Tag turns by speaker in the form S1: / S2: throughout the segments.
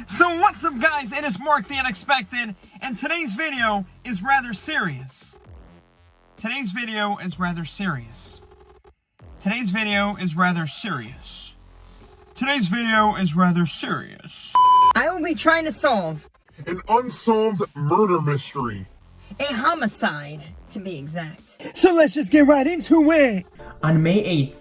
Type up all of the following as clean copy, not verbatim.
S1: So what's up, guys? It is Mark the Unexpected, and today's video is rather serious. Today's video is rather serious. Today's video is rather serious. Today's video is rather serious.
S2: I will be trying to solve
S3: an unsolved murder mystery.
S2: a homicide, to be exact.
S1: So let's just get right into it.
S4: On May 8th,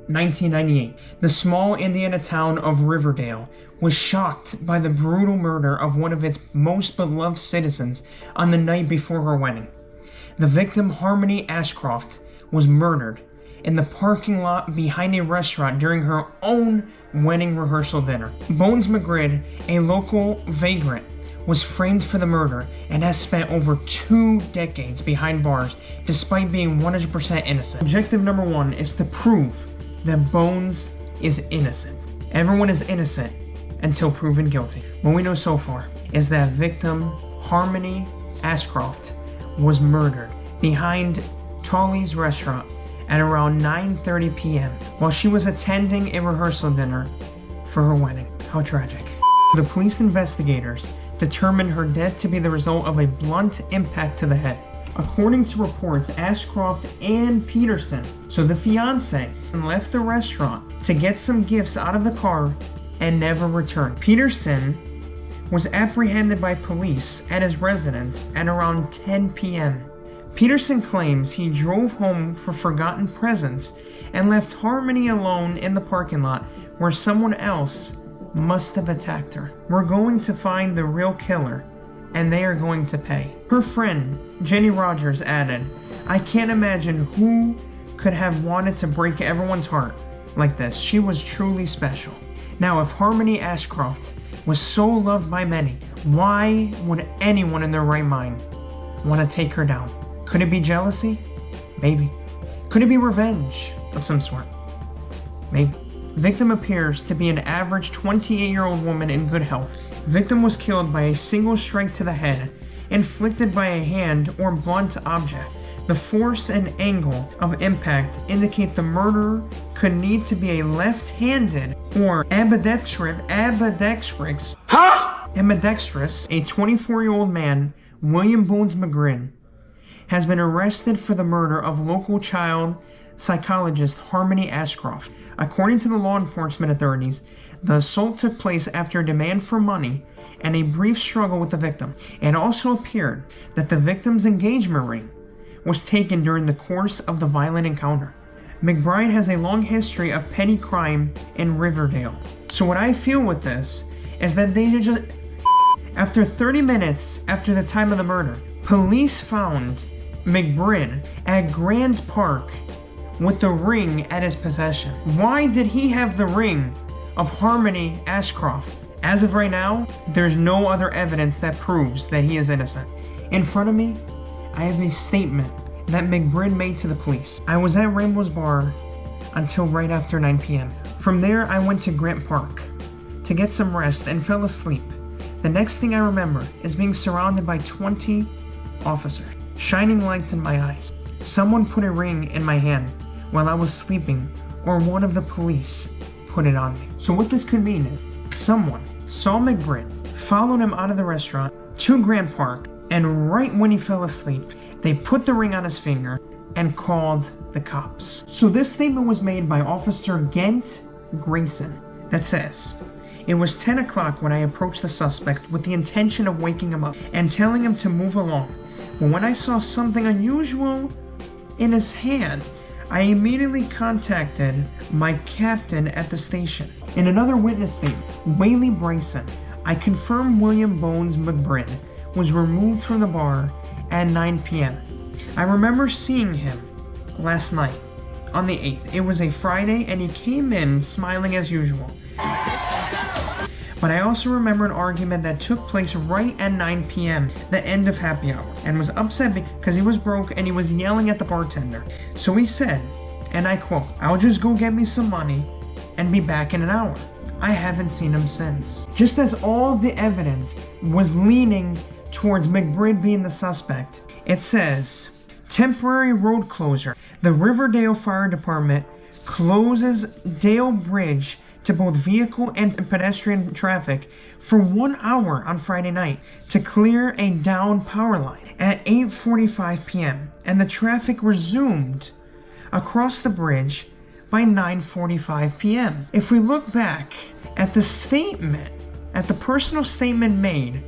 S4: 1998, the small Indiana town of Riverdale was shocked by the brutal murder of one of its most beloved citizens on the night before her wedding. The victim, Harmony Ashcroft, was murdered in the parking lot behind a restaurant during her own wedding rehearsal dinner. Bones McGrid, a local vagrant, was framed for the murder and has spent over 2 decades behind bars despite being 100% innocent. Objective number 1 is to prove that Bones is innocent. Everyone is innocent until proven guilty. What we know so far is that victim Harmony Ashcroft was murdered behind Tolly's restaurant at around 9:30 p.m. while she was attending a rehearsal dinner for her wedding. How tragic. The police investigators determined her death to be the result of a blunt impact to the head. According to reports, Ashcroft and Peterson, so the fiance, left the restaurant to get some gifts out of the car and never returned. Peterson was apprehended by police at his residence at around 10 p.m. Peterson claims he drove home for forgotten presents and left Harmony alone in the parking lot where someone else must have attacked her. We're going to find the real killer, and they are going to pay. Her friend, Jenny Rogers, added, "I can't imagine who could have wanted to break everyone's heart like this. She was truly special." Now, if Harmony Ashcroft was so loved by many, why would anyone in their right mind want to take her down? Could it be jealousy? Maybe. Could it be revenge of some sort? Maybe. Victim appears to be an average 28-year-old woman in good health. Victim was killed by a single strike to the head, inflicted by a hand or blunt object. The force and angle of impact indicate the murderer could need to be a left-handed or ambidextrous, a 24-year-old man, William Bones McGrid, has been arrested for the murder of local child psychologist Harmony Ashcroft. According to the law enforcement authorities, the assault took place after a demand for money and a brief struggle with the victim. It also appeared that the victim's engagement ring was taken during the course of the violent encounter. McBride has a long history of petty crime in Riverdale. So what I feel with this is that they just... After 30 minutes after the time of the murder, police found McBride at Grand Park with the ring at his possession. Why did he have the ring of Harmony Ashcroft? As of right now, there's no other evidence that proves that he is innocent. In front of me, I have a statement that McBride made to the police. "I was at Rainbow's Bar until right after 9 p.m. From there, I went to Grant Park to get some rest and fell asleep. The next thing I remember is being surrounded by 20 officers, shining lights in my eyes. Someone put a ring in my hand while I was sleeping, or one of the police put it on me." So what this could mean is someone saw McBride, followed him out of the restaurant to Grant Park, and right when he fell asleep, they put the ring on his finger and called the cops. So this statement was made by Officer Gent Grayson that says, "It was 10 o'clock when I approached the suspect with the intention of waking him up and telling him to move along. But when I saw something unusual in his hand, I immediately contacted my captain at the station." In another witness statement, Whaley Bryson, "I confirm William Bones McBride was removed from the bar at 9 p.m. I remember seeing him last night on the 8th. It was a Friday and he came in smiling as usual. But I also remember an argument that took place right at 9 p.m., the end of happy hour, and was upset because he was broke and he was yelling at the bartender. So he said, and I quote, 'I'll just go get me some money and be back in an hour.' I haven't seen him since." Just as all the evidence was leaning towards McBride being the suspect, it says, "Temporary road closure. The Riverdale Fire Department closes Dale Bridge to both vehicle and pedestrian traffic for 1 hour on Friday night to clear a downed power line at 8:45 p.m. and the traffic resumed across the bridge by 9:45 p.m. If we look back at the statement, at the personal statement made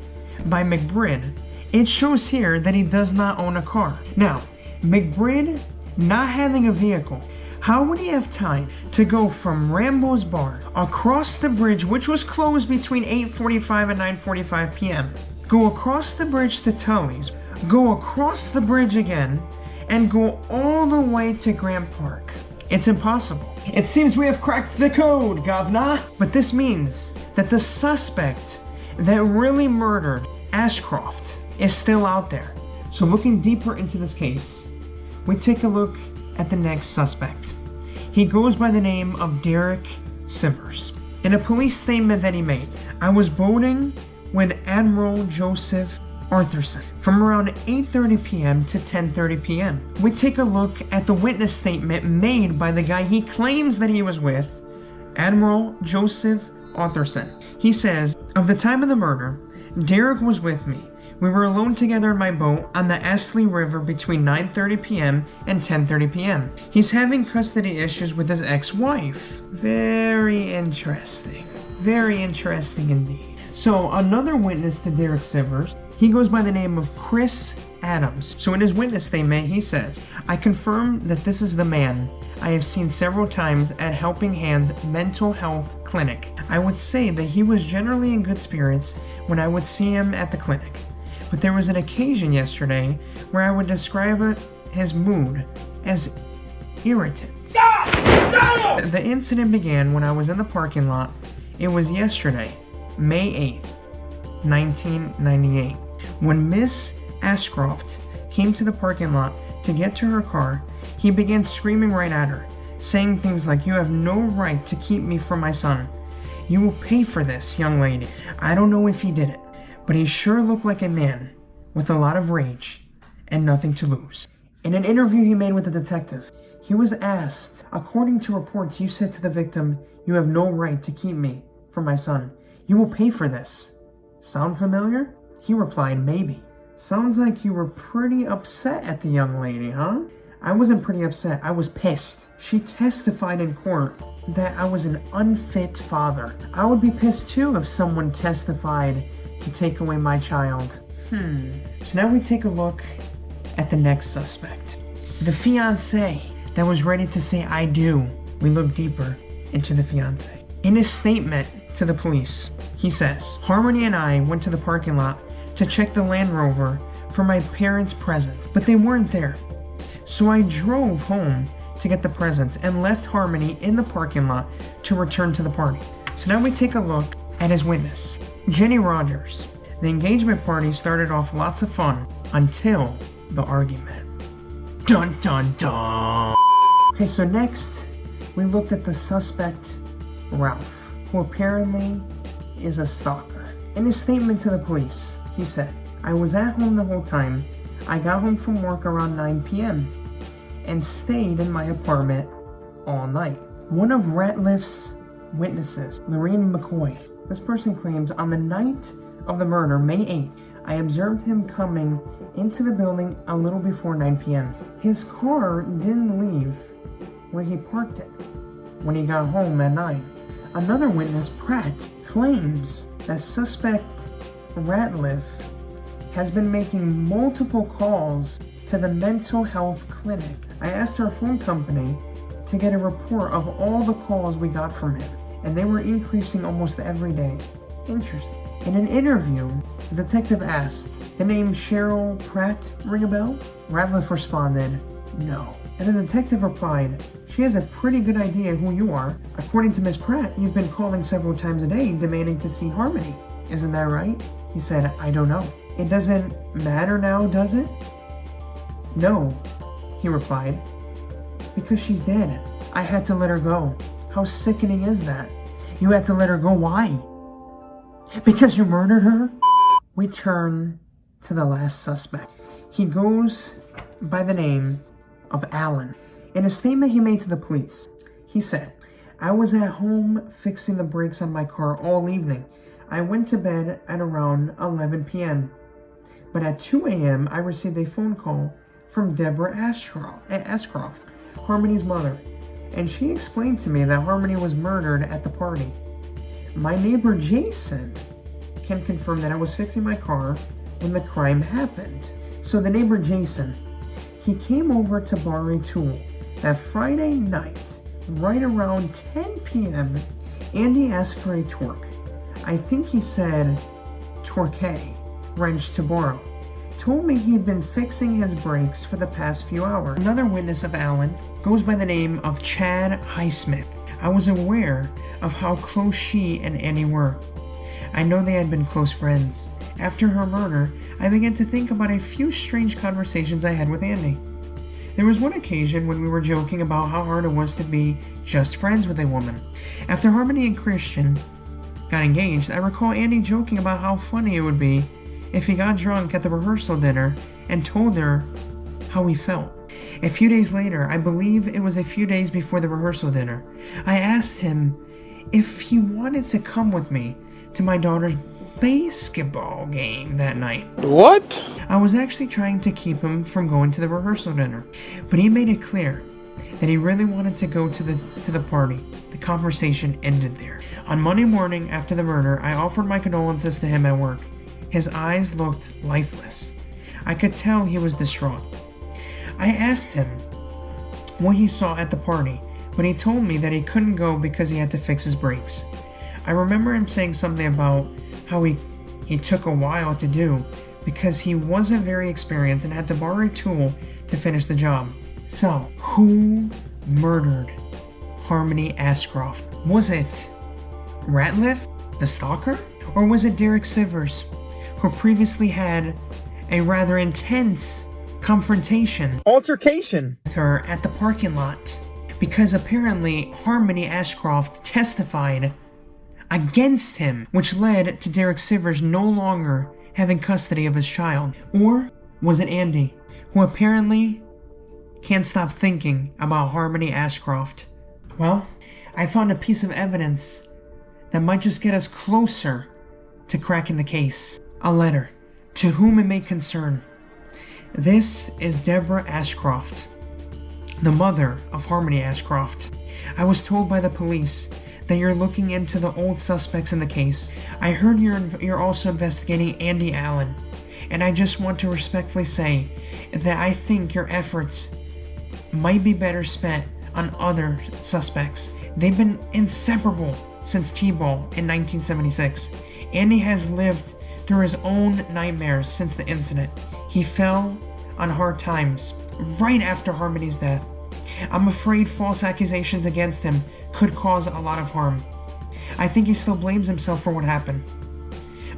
S4: by McBride, it shows here that he does not own a car. Now, McBride not having a vehicle, how would he have time to go from Rambo's bar across the bridge, which was closed between 8:45 and 9:45 p.m., go across the bridge to Tully's, go across the bridge again, and go all the way to Grant Park? It's impossible. It seems we have cracked the code, governor. But this means that the suspect that really murdered Ashcroft is still out there. So looking deeper into this case, we take a look at the next suspect. He goes by the name of Derek Sivers. In a police statement that he made, I was boating with Admiral Joseph Arthurson from around 8:30 p.m. to 10:30 p.m. We take a look at the witness statement made by the guy he claims that he was with, Admiral Joseph Arthurson. He says, of the time of the murder, Derek was with me. We were alone together in my boat on the Astley River between 9:30 p.m. and 10:30 p.m. He's having custody issues with his ex-wife. Very interesting. Very interesting indeed. So another witness to Derek Sivers, he goes by the name of Chris Adams. So in his witness statement, he says, I confirm that this is the man I have seen several times at Helping Hands Mental Health Clinic. I would say that he was generally in good spirits when I would see him at the clinic. But there was an occasion yesterday where I would describe his mood as irritant. The incident began when I was in the parking lot. It was yesterday, May 8th, 1998. When Miss Ashcroft came to the parking lot to get to her car, he began screaming right at her, saying things like, you have no right to keep me from my son. You will pay for this, young lady. I don't know if he did it, but he sure looked like a man with a lot of rage and nothing to lose. In an interview he made with the detective, he was asked, according to reports, you said to the victim, you have no right to keep me from my son. You will pay for this. Sound familiar? He replied, maybe. Sounds like you were pretty upset at the young lady, huh? I wasn't pretty upset. I was pissed. She testified in court that I was an unfit father. I would be pissed too if someone testified to take away my child. So now we take a look at the next suspect. The fiancé that was ready to say I do. We look deeper into the fiancé. In his statement to the police, he says, Harmony and I went to the parking lot to check the Land Rover for my parents' presents, but they weren't there. So I drove home to get the presents and left Harmony in the parking lot to return to the party. So now we take a look at his witness, Jenny Rogers. The engagement party started off lots of fun until the argument. Dun dun dun! Okay, so next we looked at the suspect, Ralph, who apparently is a stalker. In his statement to the police, he said, I was at home the whole time. I got home from work around 9 p.m. and stayed in my apartment all night. One of Ratliff's witnesses, Lorraine McCoy, this person claims on the night of the murder, May 8th, I observed him coming into the building a little before 9 p.m. His car didn't leave where he parked it when he got home at 9. Another witness, Pratt, claims that suspect Ratliff has been making multiple calls to the mental health clinic. I asked our phone company to get a report of all the calls we got from him, and they were increasing almost every day. Interesting. In an interview, the detective asked, the name Cheryl Pratt ring a bell? Ratliff responded, no. And the detective replied, she has a pretty good idea who you are. According to Miss Pratt, you've been calling several times a day demanding to see Harmony. Isn't that right? He said, I don't know. It doesn't matter now, does it? No, he replied, because she's dead. I had to let her go. How sickening is that? You had to let her go, why? Because you murdered her? We turn to the last suspect. He goes by the name of Alan. In a statement he made to the police, he said, I was at home fixing the brakes on my car all evening. I went to bed at around 11 p.m. But at 2 a.m., I received a phone call from Deborah Ashcroft, Harmony's mother, and she explained to me that Harmony was murdered at the party. My neighbor Jason can confirm that I was fixing my car when the crime happened. So the neighbor Jason, he came over to borrow a tool. That Friday night, right around 10 p.m., Andy asked for a torque. I think he said torque wrench to borrow. Told me he'd been fixing his brakes for the past few hours. Another witness of Allen goes by the name of Chad Highsmith. I was aware of how close she and Andy were. I know they had been close friends. After her murder, I began to think about a few strange conversations I had with Andy. There was one occasion when we were joking about how hard it was to be just friends with a woman. After Harmony and Christian got engaged, I recall Andy joking about how funny it would be if he got drunk at the rehearsal dinner and told her how he felt. A few days later, I believe it was a few days before the rehearsal dinner, I asked him if he wanted to come with me to my daughter's basketball game that night.
S5: What?
S4: I was actually trying to keep him from going to the rehearsal dinner, but he made it clear that he really wanted to go to the party. The conversation ended there. On Monday morning after the murder, I offered my condolences to him at work. His eyes looked lifeless. I could tell he was distraught. I asked him what he saw at the party, but he told me that he couldn't go because he had to fix his brakes. I remember him saying something about how he took a while to do because he wasn't very experienced and had to borrow a tool to finish the job. So, who murdered Harmony Ashcroft? Was it Ratliff, the stalker? Or was it Derek Sivers, who previously had a rather intense
S1: altercation
S4: with her at the parking lot? Because apparently Harmony Ashcroft testified against him, which led to Derek Sivers no longer having custody of his child. Or was it Andy, who apparently can't stop thinking about Harmony Ashcroft? Well, I found a piece of evidence that might just get us closer to cracking the case. A letter. To whom it may concern. This is Deborah Ashcroft, the mother of Harmony Ashcroft. I was told by the police that you're looking into the old suspects in the case. I heard you're also investigating Andy Allen, and I just want to respectfully say that I think your efforts might be better spent on other suspects. They've been inseparable since T-Ball in 1976. Andy has lived through his own nightmares since the incident. He fell on hard times right after Harmony's death. I'm afraid false accusations against him could cause a lot of harm. I think he still blames himself for what happened,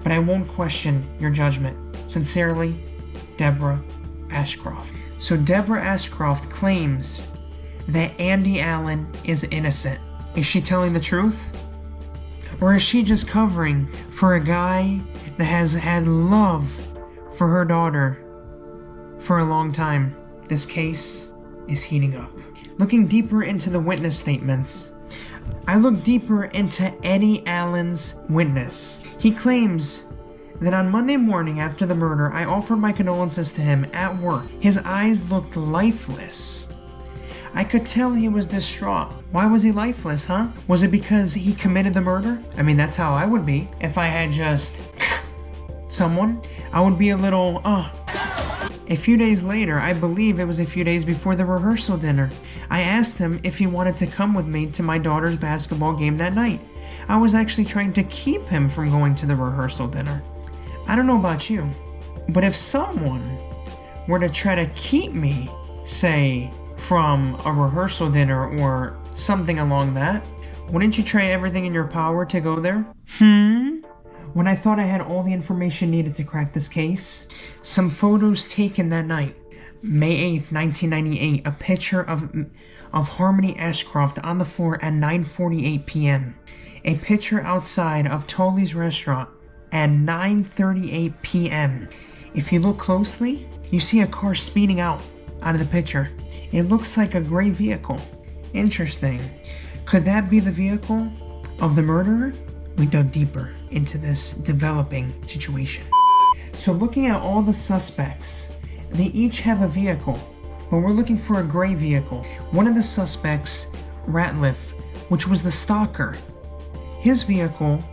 S4: but I won't question your judgment. Sincerely, Deborah Ashcroft. So Deborah Ashcroft claims that Andy Allen is innocent. Is she telling the truth? Or is she just covering for a guy that has had love for her daughter for a long time? This case is heating up. Looking deeper into the witness statements, I looked deeper into Eddie Allen's witness. He claims that on Monday morning after the murder, I offered my condolences to him at work. His eyes looked lifeless. I could tell he was distraught. Why was he lifeless, huh? Was it because he committed the murder? I mean, that's how I would be if I had just someone. I would be a little, A few days later, I believe it was a few days before the rehearsal dinner, I asked him if he wanted to come with me to my daughter's basketball game that night. I was actually trying to keep him from going to the rehearsal dinner. I don't know about you, but if someone were to try to keep me, say, from a rehearsal dinner or something along that, wouldn't you try everything in your power to go there? When I thought I had all the information needed to crack this case, some photos taken that night, May 8th, 1998, a picture of Harmony Ashcroft on the floor at 9:48 p.m. A picture outside of Tully's restaurant at 9:38 p.m. If you look closely, you see a car speeding out of the picture. It looks like a gray vehicle. Interesting. Could that be the vehicle of the murderer? We dug deeper into this developing situation. So looking at all the suspects, they each have a vehicle, but we're looking for a gray vehicle. One of the suspects, Ratliff, which was the stalker, his vehicle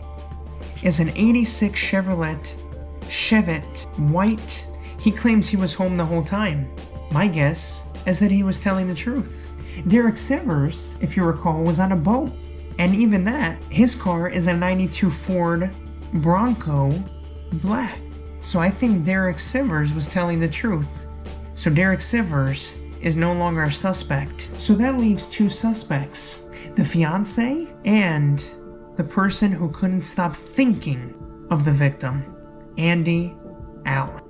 S4: is an 86 Chevrolet white. He claims he was home the whole time. My guess is that he was telling the truth. Derek Sivers, if you recall, was on a boat. And even that, his car is a 92 Ford Bronco black. So I think Derek Sivers was telling the truth. So Derek Sivers is no longer a suspect. So that leaves two suspects, the fiance and the person who couldn't stop thinking of the victim, Andy Allen.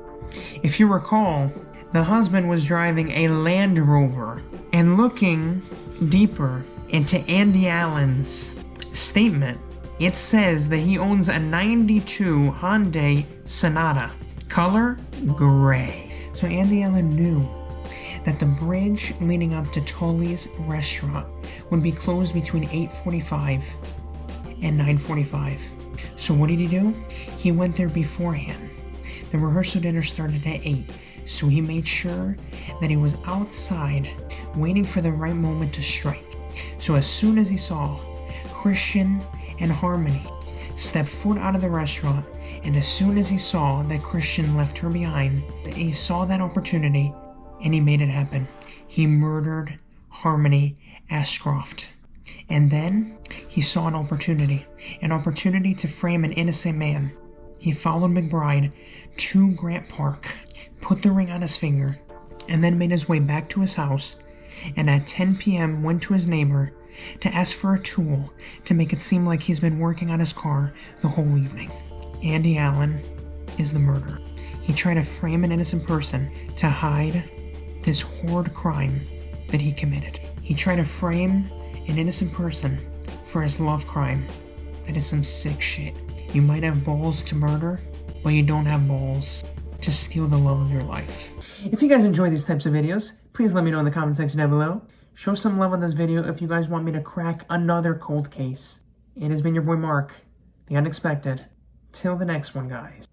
S4: If you recall, the husband was driving a Land Rover, and looking deeper into Andy Allen's statement, it says that he owns a 92 Hyundai Sonata, color gray. So Andy Allen knew that the bridge leading up to Tully's restaurant would be closed between 8:45 and 9:45. So what did he do? He went there beforehand. The rehearsal dinner started at 8, so he made sure that he was outside waiting for the right moment to strike. So as soon as he saw Christian and Harmony step foot out of the restaurant, and as soon as he saw that Christian left her behind, he saw that opportunity and he made it happen. He murdered Harmony Ashcroft. And then he saw an opportunity to frame an innocent man. He followed McBride to Grant Park, put the ring on his finger, and then made his way back to his house, and at 10 p.m. went to his neighbor to ask for a tool to make it seem like he's been working on his car the whole evening. Andy Allen is the murderer. He tried to frame an innocent person to hide this horrid crime that he committed. He tried to frame an innocent person for his love crime. That is some sick shit. You might have balls to murder, but you don't have balls to steal the love of your life. If you guys enjoy these types of videos, please let me know in the comment section down below. Show some love on this video if you guys want me to crack another cold case. It has been your boy Mark, the Unexpected. Till the next one, guys.